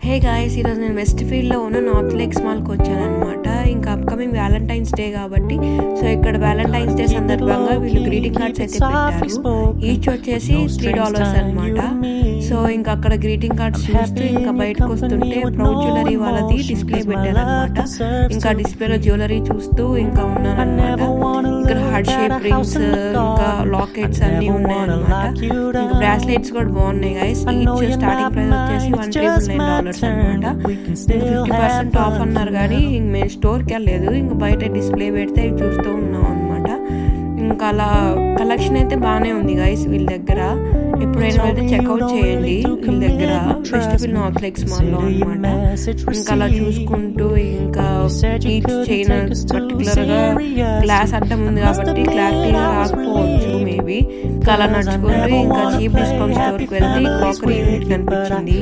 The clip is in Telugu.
హే గాయ్స్, ఈరోజు నేను వెస్ట్ ఫీల్డ్లో ఉన్న నార్త్ లేక్స్ మాల్కి వచ్చాను అనమాట. ఇంకా అప్కమింగ్ వ్యాలంటైన్స్ డే కాబట్టి సో ఇక్కడ వ్యాలంటైన్స్ డే సందర్భంగా వీళ్ళు గ్రీటింగ్ కార్డ్స్ అయితే పెట్టారు. ఈచ్ వచ్చేసి $3 అనమాట. సో ఇంకా అక్కడ గ్రీటింగ్ కార్డ్స్ చూస్తూ ఇంకా బయటకు వస్తుంటే ప్రౌడ్ జ్యువెలరీ వాళ్ళది డిస్ప్లే పెట్టారనమాట. ఇంకా డిస్ప్లేలో జ్యువెలరీ చూస్తూ ఇంకా ఉన్నానమాట. ఇక్కడ హార్ట్ షేప్ రింగ్స్ ఇంకా లాకెట్స్ అన్నీ ఉన్నాయన్నమాట. ఇంకా బ్రాస్లెట్స్ కూడా బాగున్నాయి గైస్. ఈచ్ స్టార్టింగ్ ప్రైస్ వచ్చేసి $1,999 అనమాట. ఇంకా 50% ఆఫ్ అన్నారు కానీ ఇంక మేము స్టోర్కి వెళ్ళలేదు. ఇంకా బయట డిస్ప్లే పెడితే చూస్తూ ఉన్నాం అనమాట. ఇంకా అలా కలెక్షన్ అయితే బాగానే ఉంది గైస్ వీళ్ళ దగ్గర. ఎప్పుడైనా అయితే చెక్అవుట్ చేయండి వీళ్ళ దగ్గర వెస్ట్ ఫీల్డ్ నార్త్ లేక్స్ మాల్లో అనమాట. ఇంకా అలా చూసుకుంటూ ఇంకా ఈచ్ చైన్ పర్టికులర్గా గ్లాస్ అడ్డం ఉంది కాబట్టి క్లారిటీగా రాకపోవచ్చు మేబీ. ఇంకా అలా నడుచుకుంటూ ఇంకా చీప్ డిస్కౌంట్ స్టోర్కి వెళ్తే క్రాకరీ యూనిట్ కనిపించింది.